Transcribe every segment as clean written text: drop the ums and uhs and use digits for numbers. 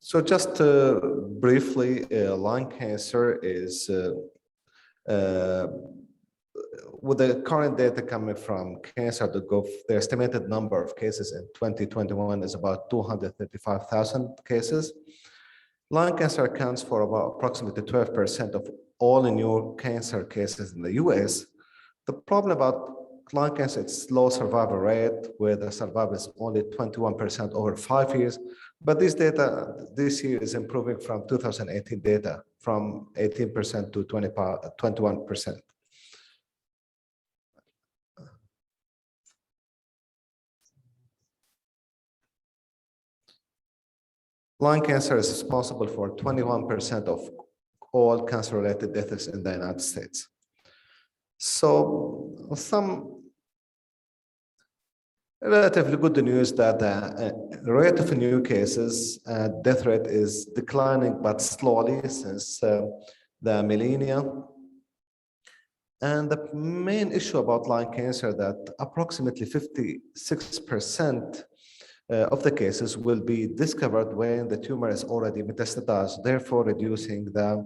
So just briefly, lung cancer is, with the current data coming from cancer.gov, the estimated number of cases in 2021 is about 235,000 cases. Lung cancer accounts for about approximately 12% of all new cancer cases in the US. The problem about lung cancer, it's low survival rate, where the survival is only 21% over 5 years. But this data this year is improving from 2018 data, from 18% to 21%. Lung cancer is responsible for 21% of all cancer-related deaths in the United States. So some relatively good news that the rate of new cases, death rate is declining, but slowly since the millennia. And the main issue about lung cancer that approximately 56% of the cases will be discovered when the tumor is already metastasized, therefore reducing the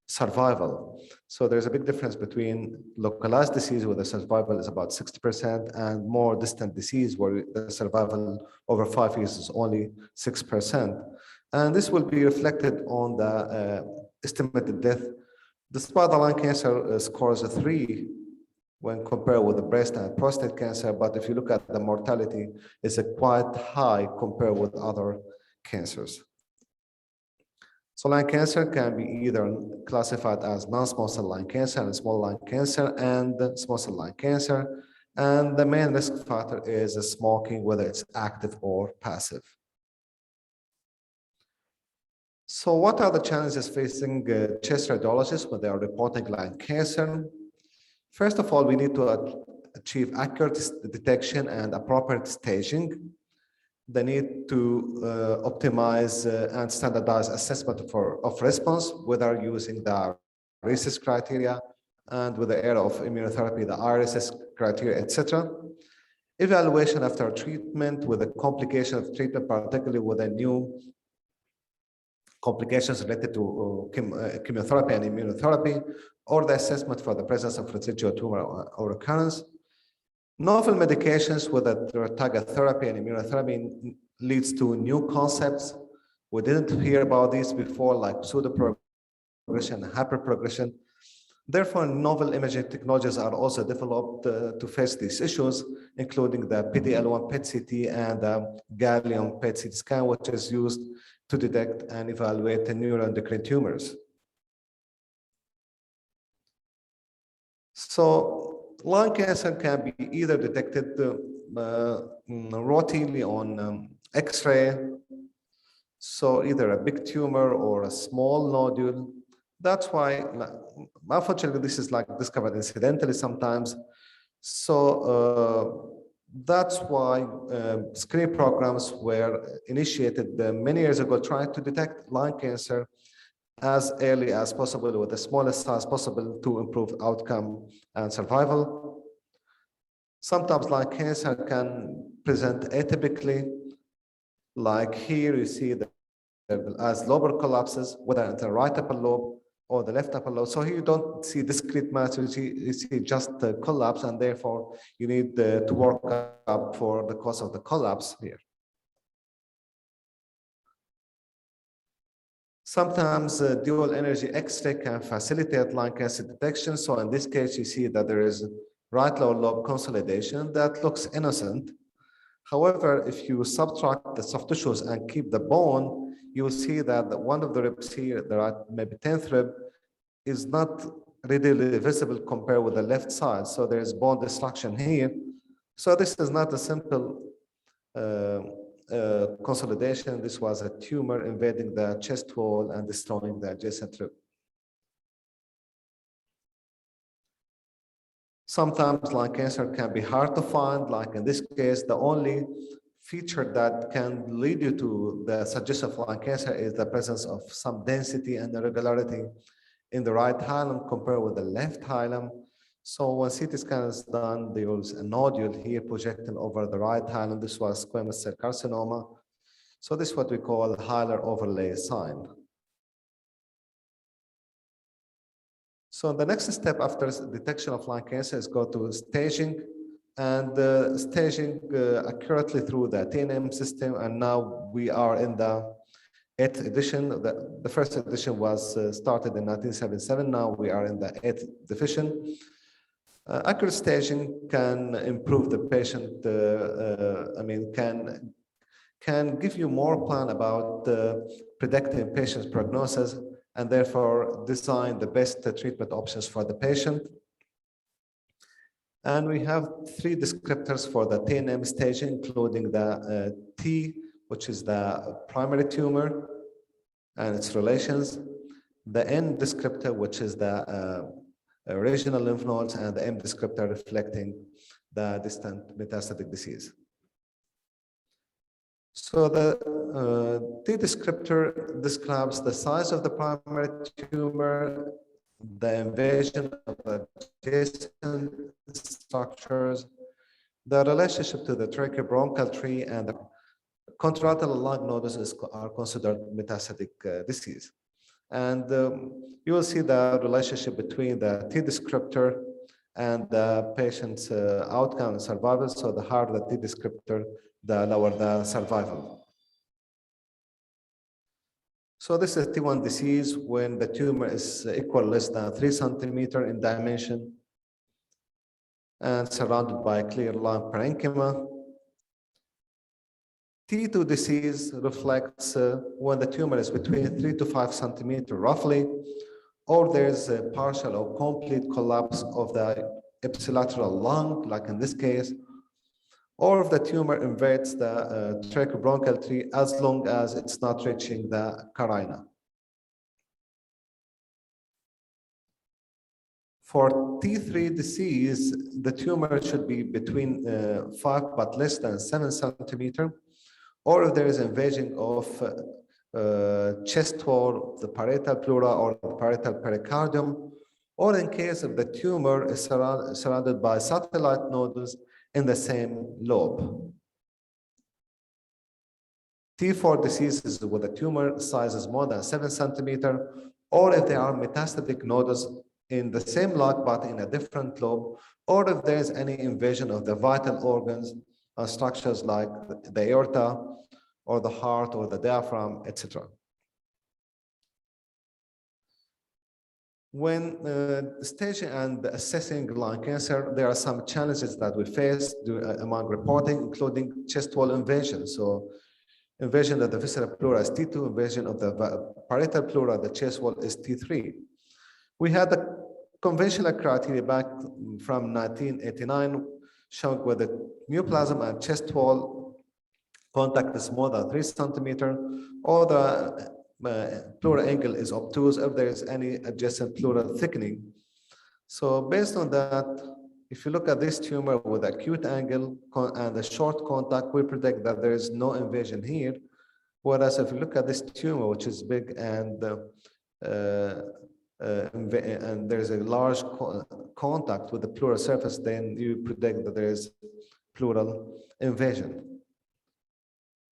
survival. So there's a big difference between localized disease where the survival is about 60% and more distant disease where the survival over 5 years is only 6%. And this will be reflected on the estimated death. Despite the lung cancer scores a 3 when compared with the breast and prostate cancer, but if you look at the mortality, it's quite high compared with other cancers. So lung cancer can be either classified as non-small cell lung cancer and small lung cancer and small cell lung cancer. And the main risk factor is smoking, whether it's active or passive. So what are the challenges facing chest radiologists when they are reporting lung cancer? First of all, we need to achieve accurate detection and appropriate staging. They need to optimize and standardize assessment of response, whether using the RECIST criteria and with the area of immunotherapy, the RECIST criteria, etc. Evaluation after treatment with the complication of treatment, particularly with the new complications related to chemotherapy and immunotherapy, or the assessment for the presence of residual tumor or recurrence. Novel medications with target therapy and immunotherapy leads to new concepts. We didn't hear about these before, like pseudoprogression and hyperprogression. Therefore, novel imaging technologies are also developed to face these issues, including the PD-L1 PET-CT and the gallium PET-CT scan, which is used to detect and evaluate the neuroendocrine tumors. So lung cancer can be either detected routinely on X-ray, so either a big tumor or a small nodule. That's why, unfortunately, this is like discovered incidentally sometimes. So that's why screening programs were initiated many years ago, trying to detect lung cancer as early as possible with the smallest size possible to improve outcome and survival. Sometimes lung cancer can present atypically, like here you see that as lobar collapses, whether it's the right upper lobe or the left upper lobe. So here you don't see discrete mass, you see just the collapse, and therefore you need to work up for the cause of the collapse here. Sometimes dual energy X-ray can facilitate lung cancer detection. So in this case, you see that there is right lower lobe consolidation that looks innocent. However, if you subtract the soft tissues and keep the bone, you will see that one of the ribs here, the right, maybe 10th rib, is not readily visible compared with the left side. So there is bone destruction here. So this is not a simple consolidation. This was a tumor invading the chest wall and destroying the adjacent rib. Sometimes lung cancer can be hard to find, like in this case, the only feature that can lead you to the suggestion of lung cancer is the presence of some density and irregularity in the right hilum compared with the left hilum. So when CT scan is done, there was a nodule here projecting over the right hilum. This was squamous cell carcinoma. So this is what we call Hilar overlay sign. So the next step after detection of lung cancer is go to staging, and staging accurately through the TNM system. And now we are in the 8th edition. The first edition was started in 1977. Now we are in the 8th edition. Accurate staging can improve the patient. Can give you more plan about predicting patient's prognosis, and therefore design the best treatment options for the patient. And we have 3 descriptors for the TNM staging, including the T, which is the primary tumor and its relations, the N descriptor, which is the regional lymph nodes, and the M descriptor reflecting the distant metastatic disease. So the T descriptor describes the size of the primary tumor, the invasion of adjacent structures, the relationship to the tracheobronchial tree, and the contralateral lung nodes are considered metastatic disease. And you will see the relationship between the T descriptor and the patient's outcome and survival. So the higher the T descriptor, the lower the survival. So this is T1 disease when the tumor is equal less than 3 centimeters in dimension and surrounded by clear lung parenchyma. T2 disease reflects when the tumor is between 3 to 5 centimeters roughly, or there's a partial or complete collapse of the ipsilateral lung, like in this case, or if the tumor invades the tracheobronchial tree as long as it's not reaching the carina. For T3 disease, the tumor should be between 5 but less than 7 centimeters, or if there is invasion of chest wall, the parietal pleura, or the parietal pericardium, or in case of the tumor is surrounded by satellite nodes in the same lobe. T4 diseases with the tumor size is more than 7 centimeters, or if there are metastatic nodes in the same lung but in a different lobe, or if there is any invasion of the vital organs and structures like the aorta, or the heart, or the diaphragm, etc. When staging and assessing lung cancer, there are some challenges that we face among reporting, including chest wall invasion. So invasion of the visceral pleura is T2, invasion of the parietal pleura, the chest wall, is T3. We had the conventional criteria back from 1989 showing where the neoplasm and chest wall contact is more than 3 centimeters, or the pleural angle is obtuse if there is any adjacent pleural thickening. So based on that, if you look at this tumor with acute angle and a short contact, we predict that there is no invasion here. Whereas if you look at this tumor, which is big and there's a large contact with the pleural surface, then you predict that there is pleural invasion.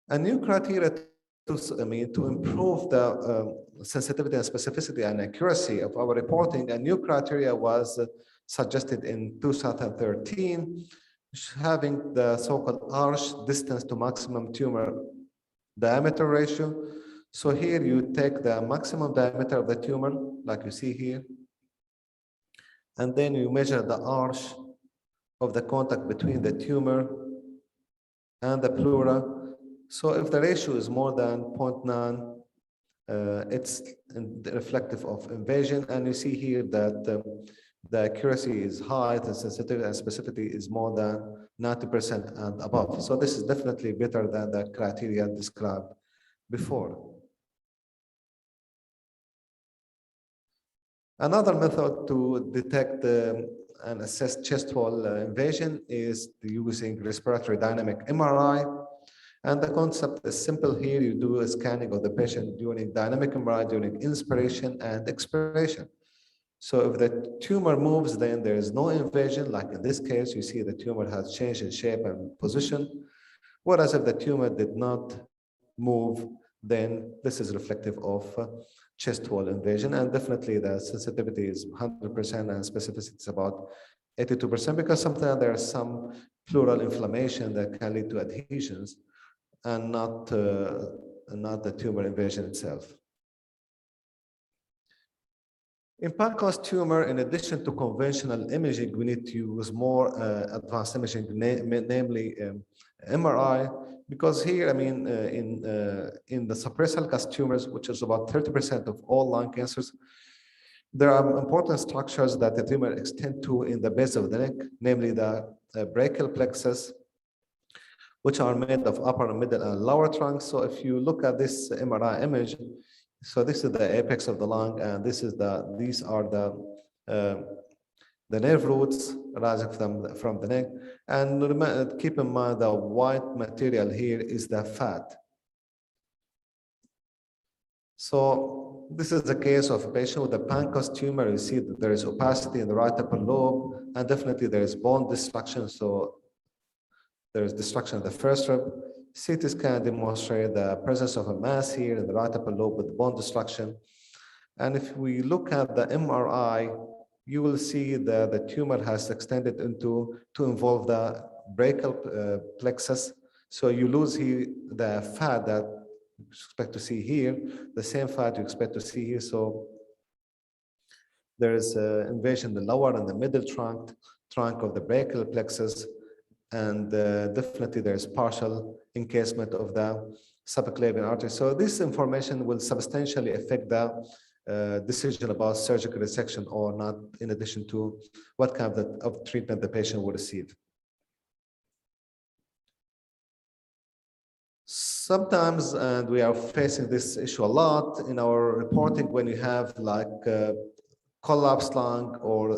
A new criteria to improve the sensitivity and specificity and accuracy of our reporting, a new criteria was suggested in 2013, having the so-called arch distance to maximum tumor diameter ratio. So here you take the maximum diameter of the tumor, like you see here, and then you measure the arch of the contact between the tumor and the pleura. So if the ratio is more than 0.9, it's reflective of invasion. And you see here that the accuracy is high, the sensitivity and specificity is more than 90% and above. So this is definitely better than the criteria described before. Another method to detect and assess chest wall invasion is using respiratory dynamic MRI. And the concept is simple here. You do a scanning of the patient during dynamic MRI during inspiration and expiration. So if the tumor moves, then there is no invasion. Like in this case, you see the tumor has changed in shape and position. Whereas if the tumor did not move, then this is reflective of chest wall invasion. And definitely the sensitivity is 100% and specificity is about 82%, because sometimes there is some pleural inflammation that can lead to adhesions and not the tumor invasion itself. In Pancoast tumor, in addition to conventional imaging, we need to use more advanced imaging, namely MRI, because here, I mean, in the suppressal cast tumors, which is about 30% of all lung cancers, there are important structures that the tumor extend to in the base of the neck, namely the brachial plexus, which are made of upper, middle, and lower trunks. So if you look at this MRI image, so this is the apex of the lung, and these are the nerve roots rising from the neck. And keep in mind the white material here is the fat. So this is the case of a patient with a Pancoast tumor. You see that there is opacity in the right upper lobe, and definitely there is bone destruction. So there is destruction of the first rib. CT scan demonstrate the presence of a mass here in the right upper lobe with bone destruction. And if we look at the MRI, you will see that the tumor has extended to involve the brachial plexus. So you lose here the fat that you expect to see here, the same fat you expect to see here. So there is invasion in the lower and the middle trunk of the brachial plexus. And definitely there's partial encasement of the subclavian artery. So this information will substantially affect the decision about surgical resection or not, in addition to what kind of treatment the patient will receive. Sometimes, and we are facing this issue a lot in our reporting, when you have like collapsed lung or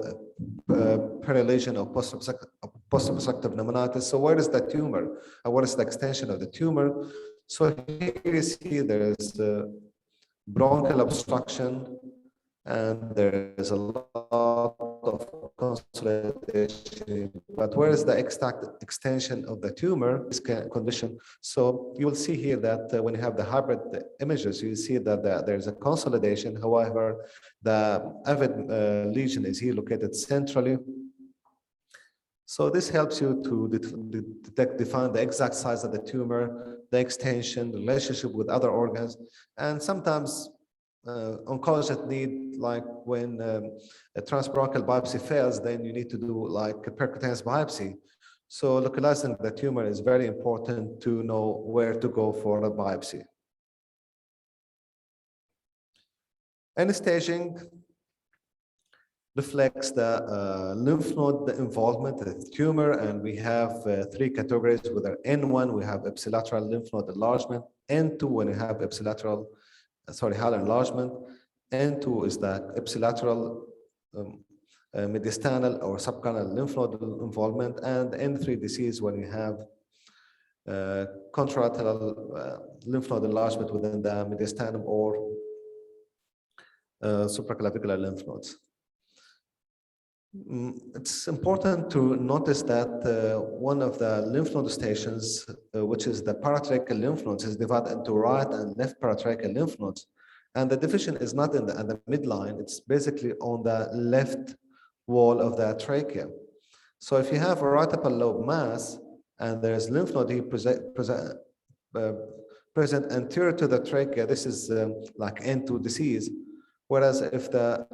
perilesion or post-obstructive pneumonitis. So where is the tumor? And what is the extension of the tumor? So here you see there is bronchial obstruction, and there is a lot of consolidation. But where is the exact extension of the tumor, this condition? So you will see here that when you have the hybrid images, you see that there's a consolidation. However, the avid lesion is here located centrally. So this helps you to define the exact size of the tumor, the extension, the relationship with other organs. And sometimes oncologists need, like when a transbronchial biopsy fails, then you need to do like a percutaneous biopsy. So localizing the tumor is very important to know where to go for a biopsy. And staging reflects the lymph node involvement of the tumor, and we have three categories. With our N1, we have ipsilateral lymph node enlargement. N2, when we have hilar enlargement. N2 is the ipsilateral mediastinal or subcanal lymph node involvement, and N3 disease when you have contralateral lymph node enlargement within the mediastinum or supraclavicular lymph nodes. It's important to notice that one of the lymph node stations, which is the paratracheal lymph nodes, is divided into right and left paratracheal lymph nodes. And the division is not in the midline, it's basically on the left wall of the trachea. So if you have a right upper lobe mass and there's lymph node here present anterior to the trachea, this is like N2 disease. Whereas if the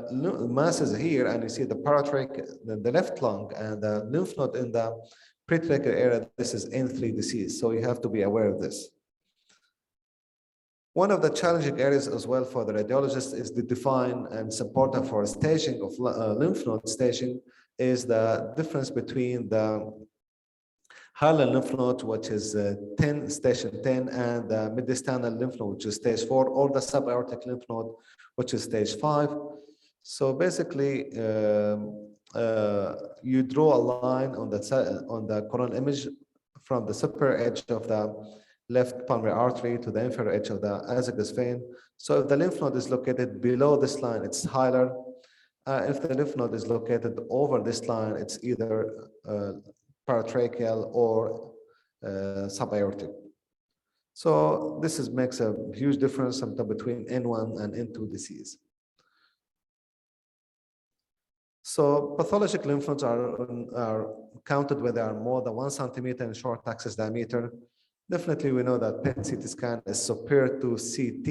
mass is here and you see the paratracheal, the left lung, and the lymph node in the pretracheal area, this is N3 disease. So you have to be aware of this. One of the challenging areas as well for the radiologist is to define, and it's important for staging of lymph node staging, is the difference between the Hilar lymph node, which is station 10, and the mediastinal lymph node, which is stage 4, or the subaortic lymph node, which is stage 5. So basically, you draw a line on the coronal image from the superior edge of the left pulmonary artery to the inferior edge of the azygos vein. So if the lymph node is located below this line, it's hilar. If the lymph node is located over this line, it's either paratracheal or subaortic. So this makes a huge difference sometimes between N1 and N2 disease. So pathologic lymph nodes are counted when they are more than 1 centimeter in short axis diameter. Definitely, we know that PET-CT scan is superior to CT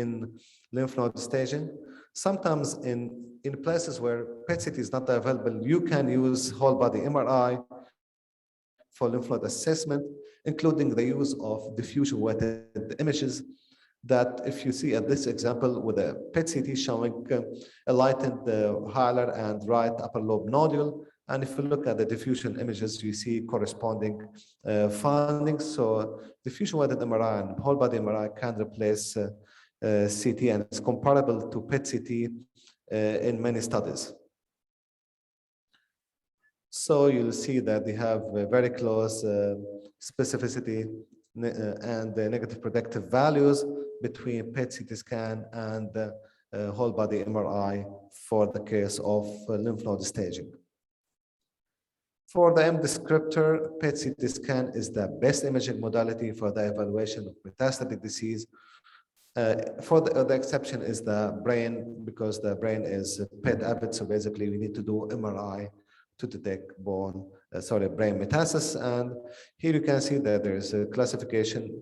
in lymph node staging. Sometimes in places where PET-CT is not available, you can use whole body MRI for lymph node assessment, including the use of diffusion weighted images that if you see at this example with a PET-CT showing a lightened hilar and right upper lobe nodule. And if you look at the diffusion images, you see corresponding findings. So diffusion weighted MRI and whole body MRI can replace CT, and it's comparable to PET-CT in many studies. So you'll see that they have very close specificity and negative predictive values between PET-CT scan and whole body MRI for the case of lymph node staging. For the M descriptor, PET-CT scan is the best imaging modality for the evaluation of metastatic disease. For the exception is the brain, because the brain is PET avid, so basically we need to do MRI to detect brain metastasis. And here you can see that there is a classification.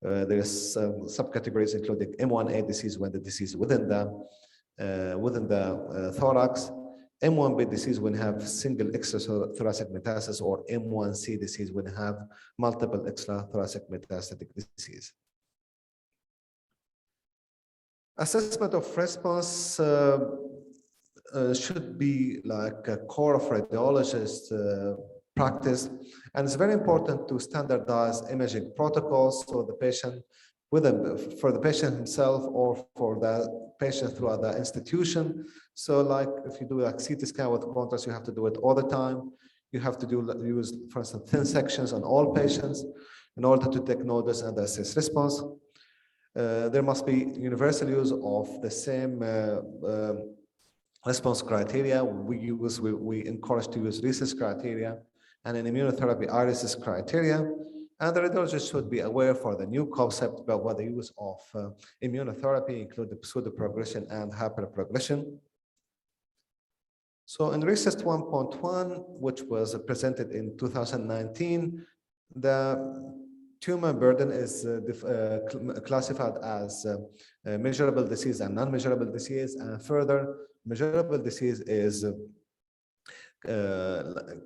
There's subcategories including M1A disease when the disease within the thorax, M1B disease when have single extrathoracic metastasis, or M1C disease when have multiple extrathoracic metastatic disease. Assessment of response should be like a core of radiologist practice, and it's very important to standardize imaging protocols so the patient, for the patient himself or for the patient throughout the institution. So like if you do like CT scan with contrast, you have to do it all the time. You have to use, for instance, thin sections on all patients in order to take notice and assess response. There must be universal use of the same response criteria. We encourage to use RECIST criteria, and in immunotherapy, RECIST criteria. And the radiologist should be aware for the new concept about the use of immunotherapy, including pseudoprogression and hyperprogression. So in RECIST 1.1, which was presented in 2019, the tumor burden is classified as measurable disease and non-measurable disease, and further, measurable disease is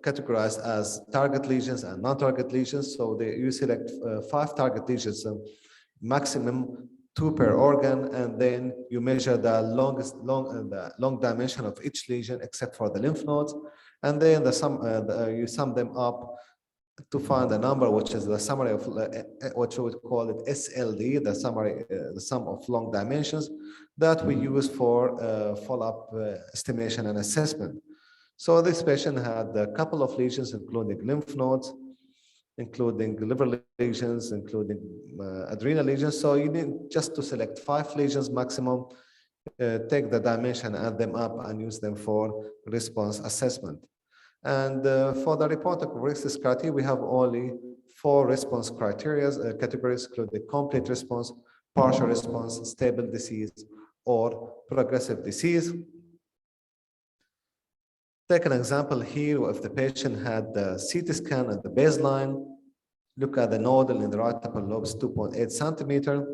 categorized as target lesions and non-target lesions. So you select 5 target lesions, maximum 2 per organ, and then you measure the long dimension of each lesion except for the lymph nodes, and then you sum them up to find a number, which is the summary of what you would call it SLD, the summary, the sum of long dimensions that we use for follow-up estimation and assessment. So this patient had a couple of lesions, including lymph nodes, including liver lesions, including adrenal lesions. So you need just to select 5 lesions maximum, take the dimension, add them up, and use them for response assessment. And for the reporting of RECIST criteria, we have only 4 response criteria categories, including complete response, partial response, stable disease, or progressive disease. Take an example here. If the patient had the CT scan at the baseline, look at the nodule in the right upper lobe, 2.8 centimeter.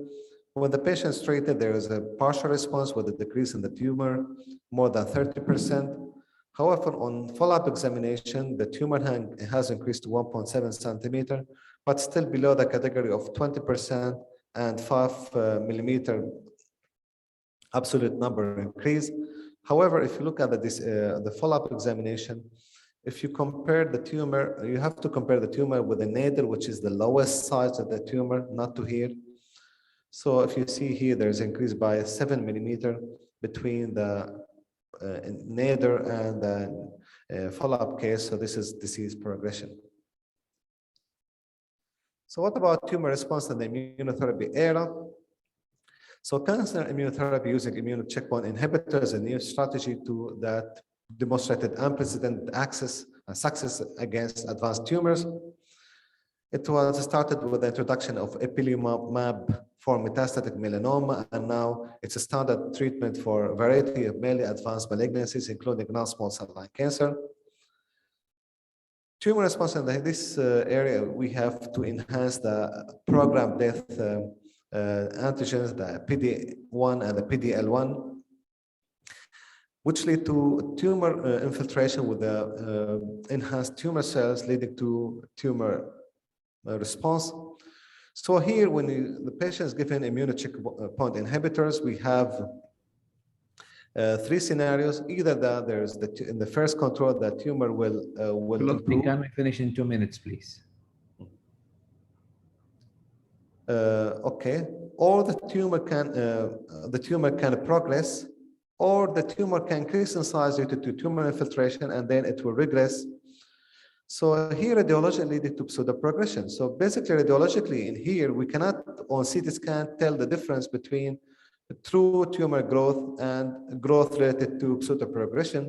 When the patient is treated, there is a partial response with a decrease in the tumor, more than 30%. However, on follow-up examination, the tumor has increased to 1.7 centimeter, but still below the category of 20% and 5 millimeter absolute number increase. However, if you look at the follow-up examination, if you compare the tumor, you have to compare the tumor with the nadir, which is the lowest size of the tumor, not to here. So if you see here, there's increase by 7 millimeter between the nadir and the follow-up case. So this is disease progression. So what about tumor response in the immunotherapy era? So cancer immunotherapy using immune checkpoint inhibitors is a new strategy that demonstrated unprecedented success against advanced tumors. It was started with the introduction of ipilimumab for metastatic melanoma, and now it's a standard treatment for a variety of mainly advanced malignancies, including non-small cell lung cancer. Tumor response in this area, we have to enhance the program death antigens, the PD-1 and the PD-L1, which lead to tumor infiltration with the enhanced tumor cells, leading to tumor response. So here, when the patient is given immunocheckpoint inhibitors, we have three scenarios. Either that there's in the first control, the tumor will improve. Can we finish in 2 minutes, please? Okay. Or the tumor can progress, or the tumor can increase in size due to tumor infiltration, and then it will regress. So here, radiology leading to pseudoprogression. So basically, radiologically, in here, we cannot on CT scan tell the difference between true tumor growth and growth related to pseudoprogression.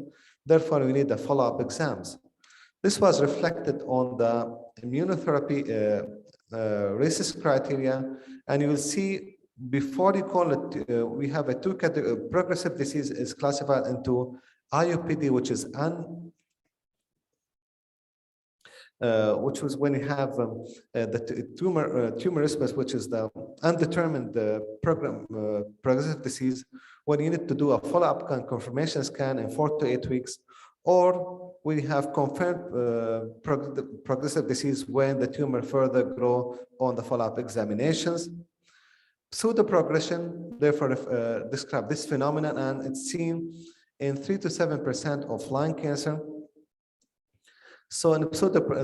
Therefore, we need the follow-up exams. This was reflected on the immunotherapy RECIST criteria, and you will see before you call it, we have a two category. Progressive disease is classified into IUPD, which is which was when you have the tumor response, which is the undetermined progressive disease, when you need to do a follow-up confirmation scan in 4 to 8 weeks, or we have confirmed progressive disease when the tumor further grow on the follow-up examinations. Pseudoprogression, therefore, describe this phenomenon, and it's seen in 3 to 7% of lung cancer. So in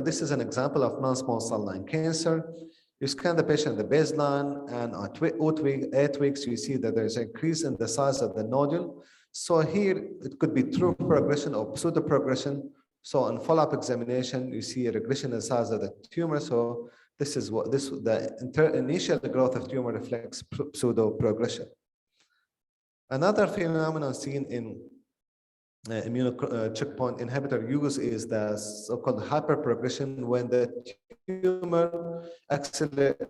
this is an example of non-small cell lung cancer. You scan the patient at the baseline, and at 8 weeks, you see that there's an increase in the size of the nodule. So here, it could be true progression or pseudoprogression. So on follow-up examination, you see a regression in the size of the tumor. So this is what the initial growth of tumor reflects pseudoprogression. Another phenomenon seen in immunocheckpoint inhibitor use is the so-called hyperprogression, when the tumor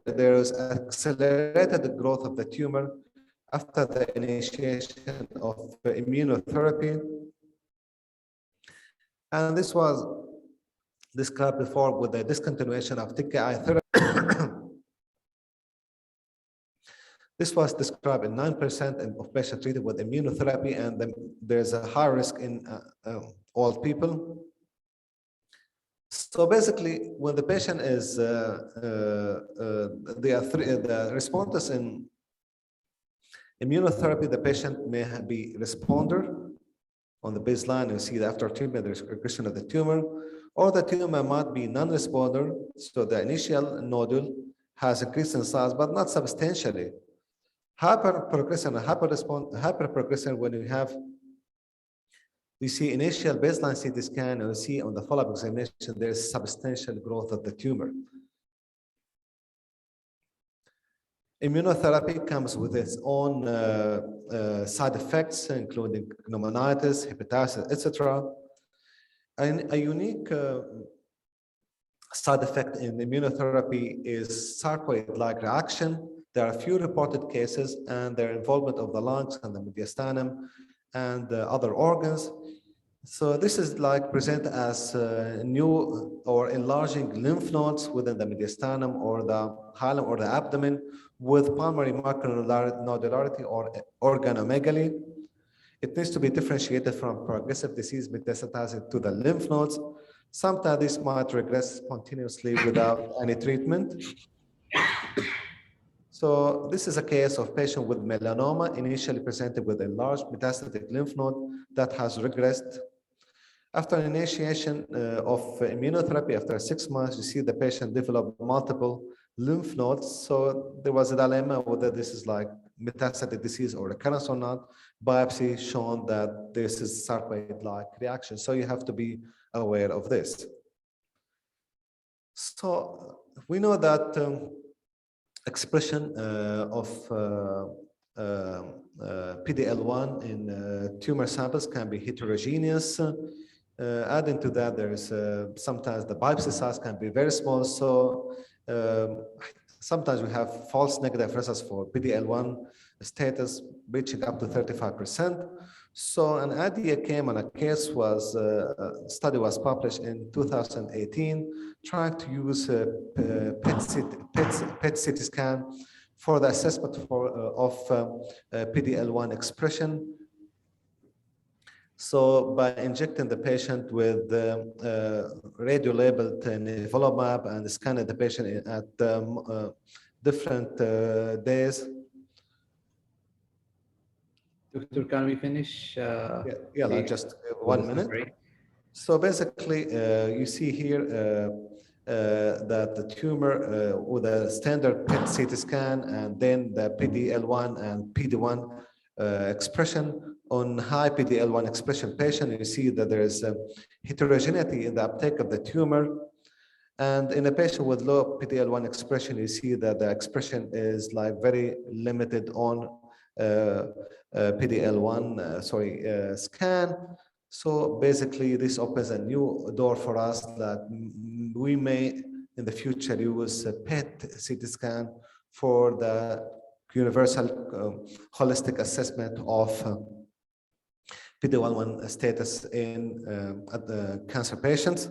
there is accelerated growth of the tumor after the initiation of immunotherapy. And this was described before with the discontinuation of TKI therapy. This was described in 9% of patients treated with immunotherapy, and there's a high risk in all people. So basically, when the patient is, the responders in immunotherapy, the patient may be responder on the baseline. You see that after treatment, there's regression of the tumor, or the tumor might be non-responder. So the initial nodule has increased in size, but not substantially. Hyperprogression and hyperprogression, when you see initial baseline CT scan, and you see on the follow-up examination, there's substantial growth of the tumor. Immunotherapy comes with its own side effects, including pneumonitis, hepatitis, etc. And a unique side effect in immunotherapy is sarcoid-like reaction. There are a few reported cases, and their involvement of the lungs and the mediastinum and other organs. So this is like present as new or enlarging lymph nodes within the mediastinum or the hilum or the abdomen, with primary macronodularity or organomegaly. It needs to be differentiated from progressive disease metastasizing to the lymph nodes. Sometimes this might regress spontaneously without any treatment. So this is a case of patient with melanoma, initially presented with a large metastatic lymph node that has regressed. After initiation of immunotherapy, after 6 months, you see the patient develop multiple lymph nodes. So there was a dilemma whether this is like metastatic disease or recurrence or not. Biopsy shown that this is sarcoid-like reaction. So you have to be aware of this. So we know that expression of PD-L1 in tumor samples can be heterogeneous. Adding to that, there is sometimes the biopsy size can be very small. So Sometimes we have false negative results for PD-L1 status reaching up to 35%. So an idea came on a case was, study was published in 2018, trying to use PET CT scan for the assessment of PD-L1 expression. So by injecting the patient with radio-labeled nivolumab and scanning the patient at different days. Doctor, can we finish? Yeah, like just 1 minute. So basically, you see here that the tumor with a standard PET CT scan and then the PD-L1 and PD-1 expression on high PD-L1 expression patient, you see that there is a heterogeneity in the uptake of the tumor. And in a patient with low PD-L1 expression, you see that the expression is like very limited on PD-L1 scan. So basically, this opens a new door for us that we may in the future use a PET CT scan for the universal holistic assessment of PD-L1 status in cancer patients.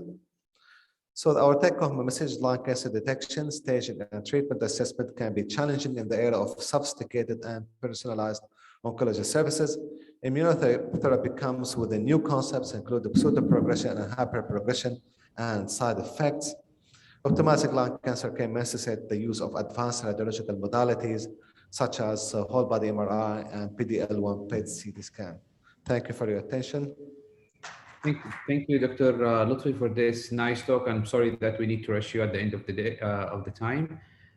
So our take-home message: lung cancer detection, staging, and treatment assessment can be challenging in the area of sophisticated and personalized oncology services. Immunotherapy comes with the new concepts, including pseudoprogression and hyperprogression and side effects. Optimizing lung cancer can necessitate the use of advanced radiological modalities, such as whole body MRI and PD-L1 PET CT scan. Thank you for your attention. Thank you, Dr. Loutfi, for this nice talk. I'm sorry that we need to rush you at the end of the day, of the time.